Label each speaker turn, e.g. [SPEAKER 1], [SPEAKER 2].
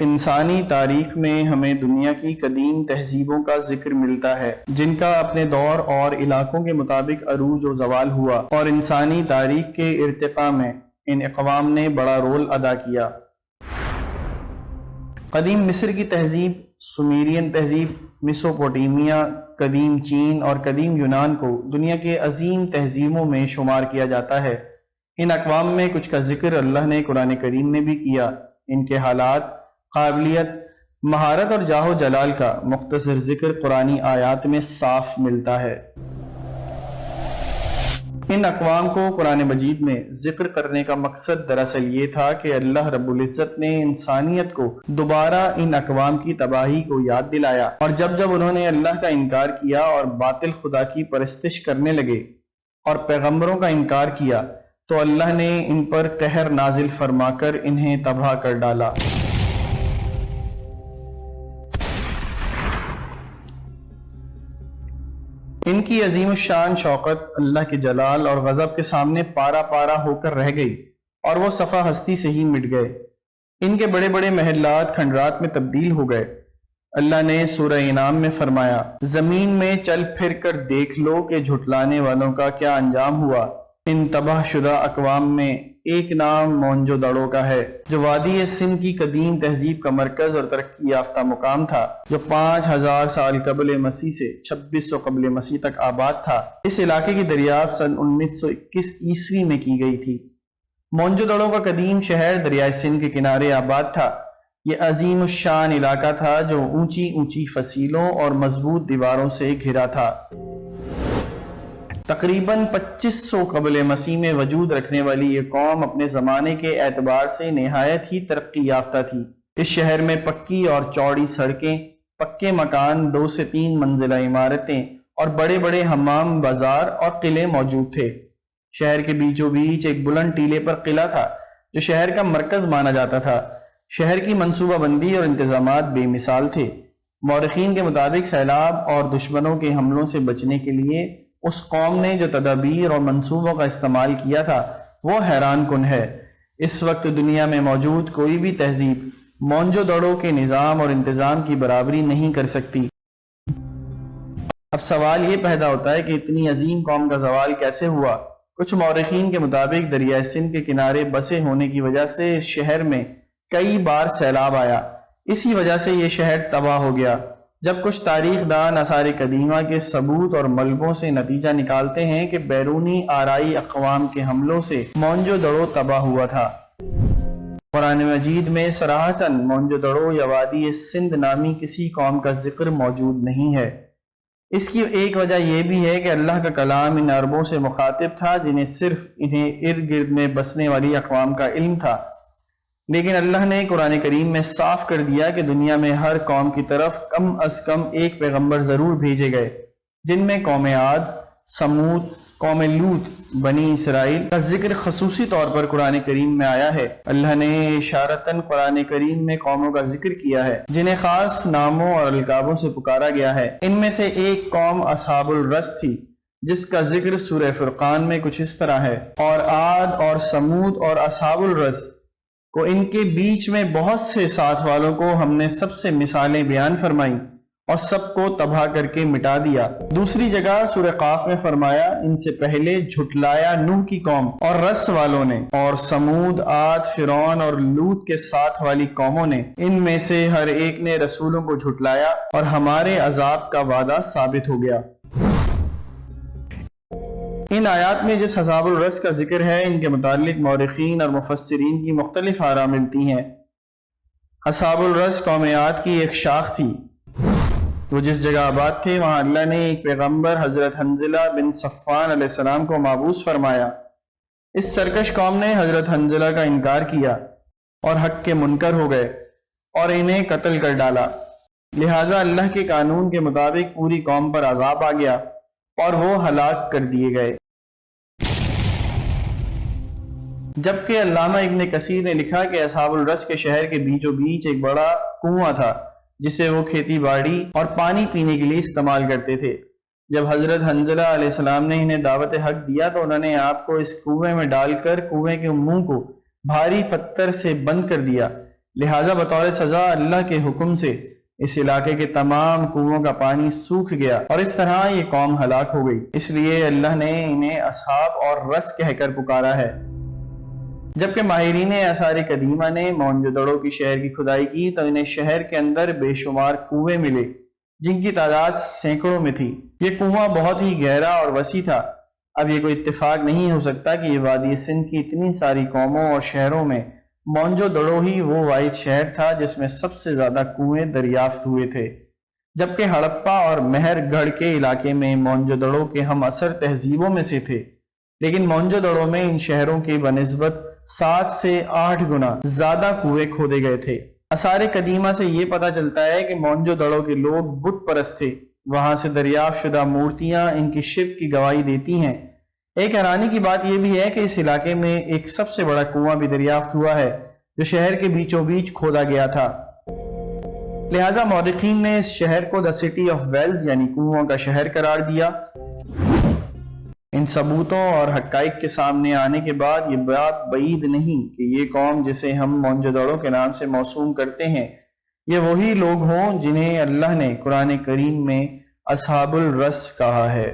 [SPEAKER 1] انسانی تاریخ میں ہمیں دنیا کی قدیم تہذیبوں کا ذکر ملتا ہے جن کا اپنے دور اور علاقوں کے مطابق عروج و زوال ہوا، اور انسانی تاریخ کے ارتقاء میں ان اقوام نے بڑا رول ادا کیا۔ قدیم مصر کی تہذیب، سومیرین تہذیب، میسوپوٹیمیا، قدیم چین اور قدیم یونان کو دنیا کے عظیم تہذیبوں میں شمار کیا جاتا ہے۔ ان اقوام میں کچھ کا ذکر اللہ نے قرآن کریم میں بھی کیا۔ ان کے حالات، قابلیت، مہارت اور جاہ و جلال کا مختصر ذکر قرآنی آیات میں صاف ملتا ہے۔ ان اقوام کو قرآن مجید میں ذکر کرنے کا مقصد دراصل یہ تھا کہ اللہ رب العزت نے انسانیت کو دوبارہ ان اقوام کی تباہی کو یاد دلایا، اور جب انہوں نے اللہ کا انکار کیا اور باطل خدا کی پرستش کرنے لگے اور پیغمبروں کا انکار کیا تو اللہ نے ان پر قہر نازل فرما کر انہیں تباہ کر ڈالا۔ ان کی عظیم الشان شوکت اللہ کے جلال اور غضب کے سامنے پارا پارا ہو کر رہ گئی، اور وہ صفحہ ہستی سے ہی مٹ گئے۔ ان کے بڑے بڑے محلات کھنڈرات میں تبدیل ہو گئے۔ اللہ نے سورہ انعام میں فرمایا، زمین میں چل پھر کر دیکھ لو کہ جھٹلانے والوں کا کیا انجام ہوا۔ ان تباہ شدہ اقوام میں ایک نام مونجو دڑو کا ہے، جو وادی سندھ کی قدیم تہذیب کا مرکز اور ترقی یافتہ مقام تھا، جو 5000 سال قبل مسیح سے 2600 قبل مسیح تک آباد تھا۔ اس علاقے کی دریافت سن 1921 عیسوی میں کی گئی تھی۔ مونجو دڑو کا قدیم شہر دریائے سندھ کے کنارے آباد تھا۔ یہ عظیم الشان علاقہ تھا جو اونچی اونچی فصیلوں اور مضبوط دیواروں سے گھرا تھا۔ تقریباً 2500 قبل مسیح میں وجود رکھنے والی یہ قوم اپنے زمانے کے اعتبار سے نہایت ہی ترقی یافتہ تھی۔ اس شہر میں پکی اور چوڑی سڑکیں، پکے مکان، 2 سے 3 منزلہ عمارتیں اور بڑے بڑے حمام، بازار اور قلعے موجود تھے۔ شہر کے بیچوں بیچ ایک بلند ٹیلے پر قلعہ تھا جو شہر کا مرکز مانا جاتا تھا۔ شہر کی منصوبہ بندی اور انتظامات بے مثال تھے۔ مورخین کے مطابق سیلاب اور دشمنوں کے حملوں سے بچنے کے لیے اس قوم نے جو تدابیر اور منصوبوں کا استعمال کیا تھا وہ حیران کن ہے۔ اس وقت دنیا میں موجود کوئی بھی تہذیب مونجو دڑو کے نظام اور انتظام کی برابری نہیں کر سکتی۔ اب سوال یہ پیدا ہوتا ہے کہ اتنی عظیم قوم کا زوال کیسے ہوا؟ کچھ مورخین کے مطابق دریائے سندھ کے کنارے بسے ہونے کی وجہ سے اس شہر میں کئی بار سیلاب آیا، اسی وجہ سے یہ شہر تباہ ہو گیا۔ جب کچھ تاریخ دان آثار قدیمہ کے ثبوت اور ملبوں سے نتیجہ نکالتے ہیں کہ بیرونی آرائی اقوام کے حملوں سے مونجو دڑو تباہ ہوا تھا۔ قرآن مجید میں صراحتاً مونجو دڑو یا وادی سندھ نامی کسی قوم کا ذکر موجود نہیں ہے۔ اس کی ایک وجہ یہ بھی ہے کہ اللہ کا کلام ان عربوں سے مخاطب تھا جنہیں صرف انہیں ارد گرد میں بسنے والی اقوام کا علم تھا، لیکن اللہ نے قرآن کریم میں صاف کر دیا کہ دنیا میں ہر قوم کی طرف کم از کم ایک پیغمبر ضرور بھیجے گئے، جن میں قوم عاد، سمود، قوم لوط، بنی اسرائیل کا ذکر خصوصی طور پر قرآن کریم میں آیا ہے۔ اللہ نے اشارتاً قرآن کریم میں قوموں کا ذکر کیا ہے جنہیں خاص ناموں اور القابوں سے پکارا گیا ہے۔ ان میں سے ایک قوم اصحاب الرس تھی جس کا ذکر سورہ فرقان میں کچھ اس طرح ہے، اور عاد اور سمود اور اصحاب الرس کو ان کے بیچ میں بہت سے ساتھ والوں کو ہم نے سب سے مثالیں بیان فرمائیں اور سب کو تباہ کر کے مٹا دیا۔ دوسری جگہ سورہ قاف میں فرمایا، ان سے پہلے جھٹلایا نوح کی قوم اور رس والوں نے، اور سمود، عاد، فرعون اور لوط کے ساتھ والی قوموں نے، ان میں سے ہر ایک نے رسولوں کو جھٹلایا اور ہمارے عذاب کا وعدہ ثابت ہو گیا۔ ان آیات میں جس اصحاب الرس کا ذکر ہے ان کے متعلق مورخین اور مفسرین کی مختلف آراء ملتی ہیں۔ اصحاب الرس قوم عاد کی ایک شاخ تھی۔ وہ جس جگہ آباد تھے وہاں اللہ نے ایک پیغمبر حضرت حنظلہ بن صفوان علیہ السلام کو مبعوث فرمایا۔ اس سرکش قوم نے حضرت حنظلہ کا انکار کیا اور حق کے منکر ہو گئے اور انہیں قتل کر ڈالا، لہٰذا اللہ کے قانون کے مطابق پوری قوم پر عذاب آ گیا اور وہ ہلاک کر دیے گئے۔ جبکہ علامہ ابن کثیر نے لکھا کہ اصحاب الرس کے شہر کے بیچوں بیچ ایک بڑا کنواں تھا جسے وہ کھیتی باڑی اور پانی پینے کے لیے استعمال کرتے تھے۔ جب حضرت حنظلہ علیہ السلام نے انہیں دعوت حق دیا تو انہوں نے آپ کو اس کنویں میں ڈال کر کنویں کے منہ کو بھاری پتھر سے بند کر دیا، لہٰذا بطور سزا اللہ کے حکم سے اس علاقے کے تمام کنوؤں کا پانی سوکھ گیا اور اس طرح یہ قوم ہلاک ہو گئی۔ اس لیے اللہ نے انہیں اصحاب اور رس کہہ کر پکارا ہے۔ جبکہ ماہرین آثار قدیمہ نے مونجو دڑو کی شہر کی کھدائی کی تو انہیں شہر کے اندر بے شمار کنویں ملے جن کی تعداد سینکڑوں میں تھی۔ یہ کنواں بہت ہی گہرا اور وسیع تھا۔ اب یہ کوئی اتفاق نہیں ہو سکتا کہ یہ وادی سندھ کی اتنی ساری قوموں اور شہروں میں مونجو دڑو ہی وہ واحد شہر تھا جس میں سب سے زیادہ کنویں دریافت ہوئے تھے، جبکہ ہڑپا اور مہر گڑھ کے علاقے میں مونجو دڑو کے ہم اثر تہذیبوں میں سے تھے، لیکن مونجو دڑو میں ان شہروں کی بنسبت 7 سے 8 گنا زیادہ کنویں کھودے گئے تھے۔ آثار قدیمہ سے یہ پتہ چلتا ہے کہ مونجو دڑو کے لوگ بت پرست تھے۔ وہاں سے دریافت شدہ مورتیاں ان کی شرک کی گواہی دیتی ہیں۔ ایک حیرانی کی بات یہ بھی ہے کہ اس علاقے میں ایک سب سے بڑا کنواں بھی دریافت ہوا ہے جو شہر کے بیچوں بیچ کھودا گیا تھا۔ لہٰذا مورخین نے اس شہر کو دی سٹی آف ویلز یعنی کنوؤں کا شہر قرار دیا۔ ان ثبوتوں اور حقائق کے سامنے آنے کے بعد یہ بات بعید نہیں کہ یہ قوم جسے ہم مونجو دڑو کے نام سے موسوم کرتے ہیں یہ وہی لوگ ہوں جنہیں اللہ نے قرآن کریم میں اصحاب الرس کہا ہے۔